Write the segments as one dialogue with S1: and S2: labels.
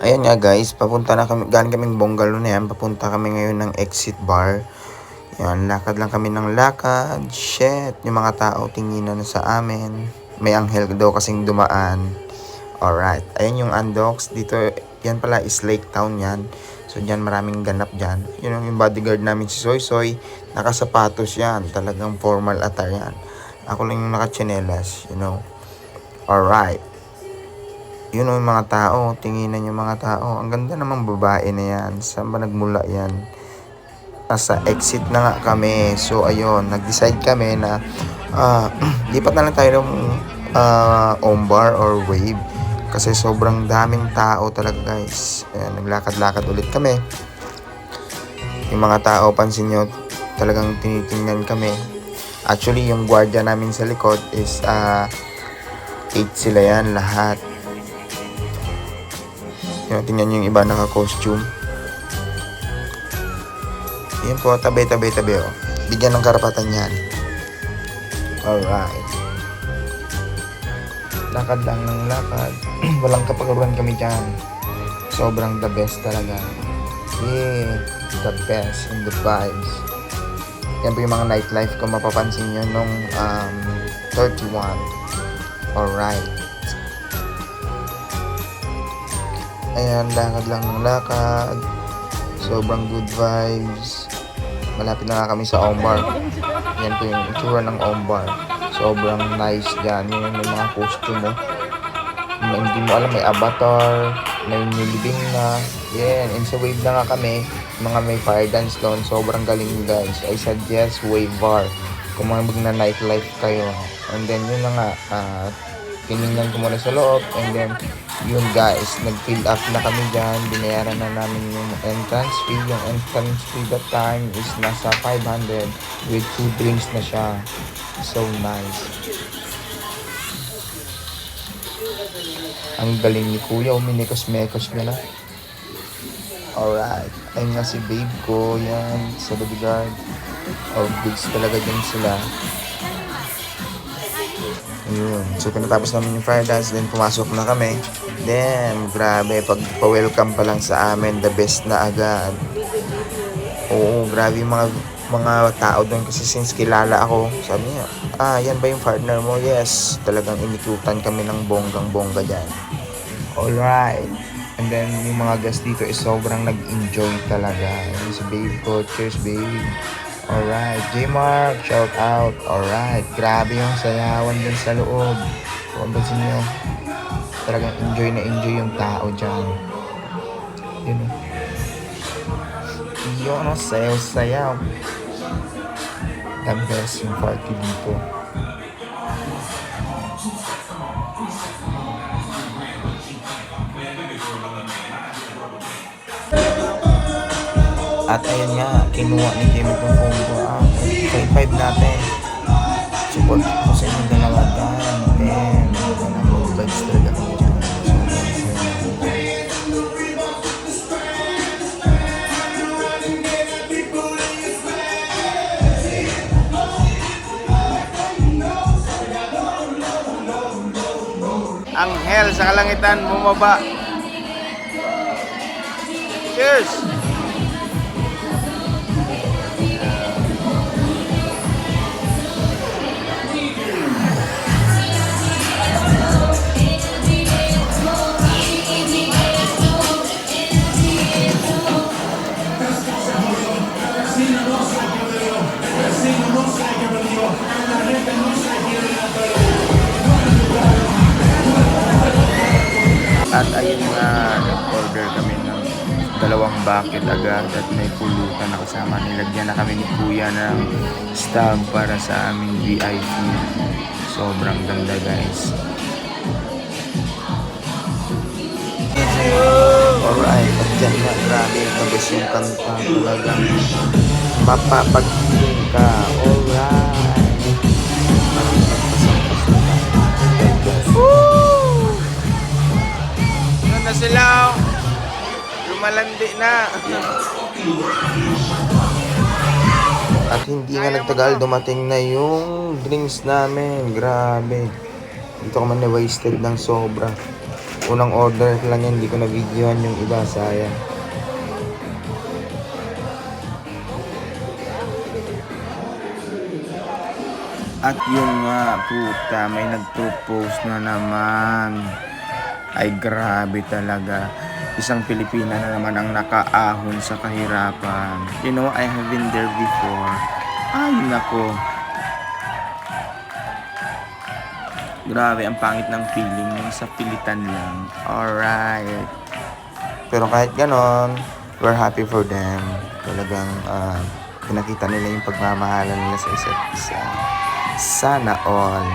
S1: Ayan nga guys, papunta na kami, galing kaming Bongalo na yan, papunta kami ngayon ng exit bar. Yan, lakad lang kami ng lakad. Shit, yung mga tao tinginan na sa amin. May anghel daw kasing dumaan. Alright, ayan yung Andox. Dito, yan pala is Lake Town yan. So dyan maraming ganap dyan. Yun yung bodyguard namin si Soy Soy. Nakasapatos yan, talagang formal attire yan. Ako lang yung nakatsinelas, you know. Alright. Yun yung mga tao, tinginan yung mga tao. Ang ganda namang babae na yan. Saan ba nagmula yan? Nasa exit na nga kami. So ayun, nag-decide kami na lipat na lang tayo ng ombar or wave. Kasi sobrang daming tao talaga guys. Ayan, naglakad-lakad ulit kami. Yung mga tao, pansin nyo, talagang tinitingnan kami. Actually, yung gwardiya namin sa likod is 8 sila yan lahat. Tingnan nyo yung iba naka-costume. Yan po, tabi. Oh. Bigyan ng karapatan yan. Alright. Lakad lang ng lakad. Walang kapagaruan kami dyan. Sobrang the best talaga. Yeah, the best in the vibes. Yan po yung mga nightlife ko mapapansin nyo nung 31. Alright. Ayan, lakad lang ng lakad. Sobrang good vibes. Malapit na nga kami sa Ombar. Yan po yung itsura ng Ombar. Sobrang nice dyan. Yun yung mga costume mo. Hindi mo alam, may avatar, may nilibing na. Yan, and sa wave na nga kami. Mga may fire dance doon. Sobrang galing guys. I suggest wave bar. Kung mga na nightlife kayo. And then yun na nga. Tinignan ko muna sa loob. And then yun guys, nag-fill up na kami dyan. Binayaran na namin yung entrance fee. Yung entrance fee that time is nasa 500 with 2 drinks na siya. So nice. Ang galing ni Kuya, uminikos-mekos niya na. Alright, ayun nga si babe ko, yan, sa bodyguard. All goods talaga dyan sila. Ayun. So, pinatapos namin yung fire dance, then pumasok na kami. Then, grabe, pag pa-welcome pa lang sa amin, the best na agad. Oo, grabe yung mga tao doon kasi since kilala ako, sabi niya, yan ba yung partner mo? Yes, talagang inikutan kami ng bonggang-bongga dyan. Alright. And then, yung mga guests dito is sobrang nag-enjoy talaga. Yung si babe ko, cheers babe. Alright, J-Mark, shout out. Alright, grabe yung sayawan dun sa loob. Kung pansin nyo, talagang enjoy na enjoy yung tao dyan. Yun o. Yun o, sayaw-sayaw. The best yung party dito. At ayun nga, kinuha ni Jimmy kung phone ko. 5 natin. Support ko sa inyong dalawa dyan. And mga vibes talaga kami dyan. Anghel sa kalangitan, bumaba. Cheers! At ayun nga, nag-order kami ng 2 bucket agad at may pulutan na kasama. Nilagyan na kami ni Kuya ng stag para sa aming VIP. Sobrang ganda guys. Alright, at dyan na, grabe, tapos yung kanta talagang mapapagpiling ka. Alright. Na sila, lumalandi na. At hindi nga nagtagal, dumating na yung drinks namin. Grabe, dito ka man na wasted ng sobra. Unang order ko lang yan, hindi ko na-videohan yung iba, sayang. At yun nga, puta, may nag-propose na naman. Ay grabe talaga. Isang Pilipina na naman ang nakaahon sa kahirapan. You know, I have been there before. Ay nako. Grabe, ang pangit ng feeling yung sa pilitan lang. Alright. Pero kahit ganon, we're happy for them. Talagang pinakita nila yung pagmamahalan nila sa isa't isa. Sana all.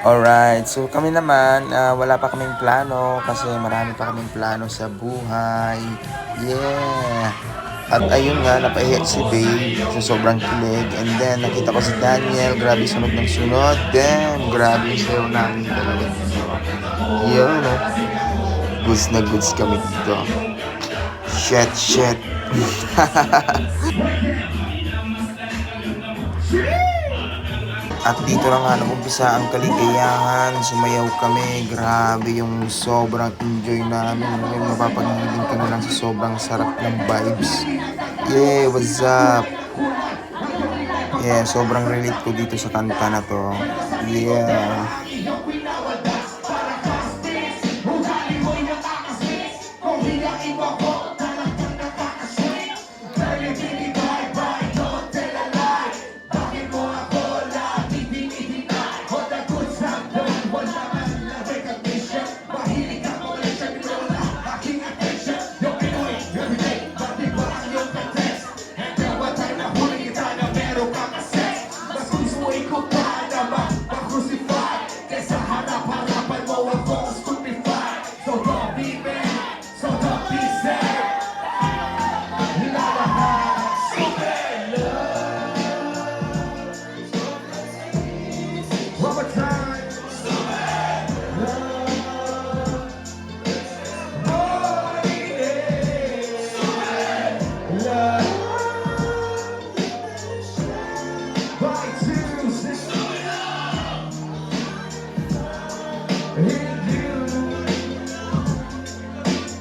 S1: Alright, so kami naman, wala pa kaming plano kasi marami pa kaming plano sa buhay. Yeah! At ayun nga, napahiya si Babe sa sobrang kilig. And then, nakita ko si Daniel, grabe sunod ng sunod. Damn, grabe yung sayo namin talaga. Yun, no? Goods na goods kami dito. Shit. At dito na nga nag-umpisa ang kaligayahan, sumayaw kami, grabe yung sobrang enjoy namin. Yung mapapagiling ka na lang sa sobrang sarap ng vibes. Yeah, what's up? Yeah, sobrang relate ko dito sa kanta na to. Yeah.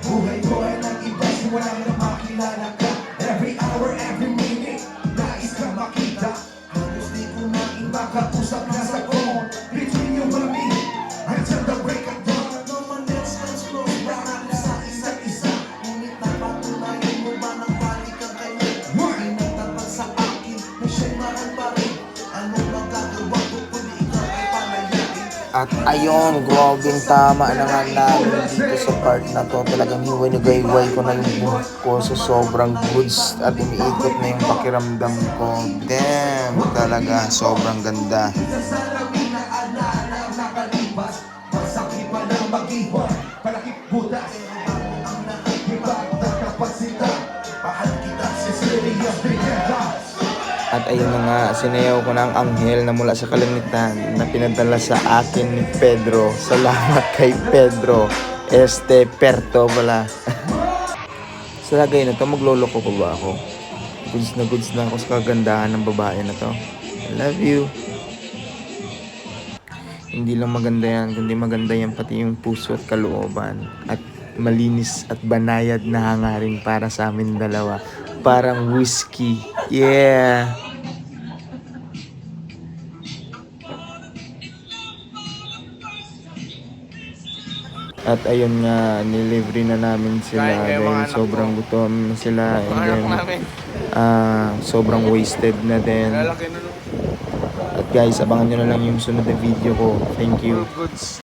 S1: Buhay ko ay nag-iba, wala na makilala ka. Every hour, every minute, nais ka makita. Halos di ko naging makausap na sa phone. Between you and me, until the break of dawn. No one else comes close, parang sa isa't isa. Ngunit napatunayan mo ba ng balik ang kayo? Hindi nagtapat sa akin, na siya'y mahal pa rin. Ano magagawa ko kung ikaw ay palayain? At ayun, grabing tama na nga namin dito sa part na to. Talagang hiway-nagayway ko na yung buhok ko sa sobrang goods at umiikot na yung pakiramdam ko. Damn, talaga, sobrang ganda. At ayun na nga, sinayaw ko na ang anghel na mula sa kalangitan na pinadala sa akin ni Pedro. Salamat kay Pedro. Perto pala. Sa lagay na to, magloloko pa ba ako? Goods na ako sa kagandahan ng babae na to. I love you. Hindi lang maganda yan, kundi maganda yan pati yung puso at kalooban. At malinis at banayad na hangarin para sa amin dalawa. Parang whiskey. Yeah! At ayun nga, nilibre na namin sila dahil sobrang gutom na sila. And then, sobrang wasted na din. At guys, abangan nyo na lang yung sunod na video ko. Thank you.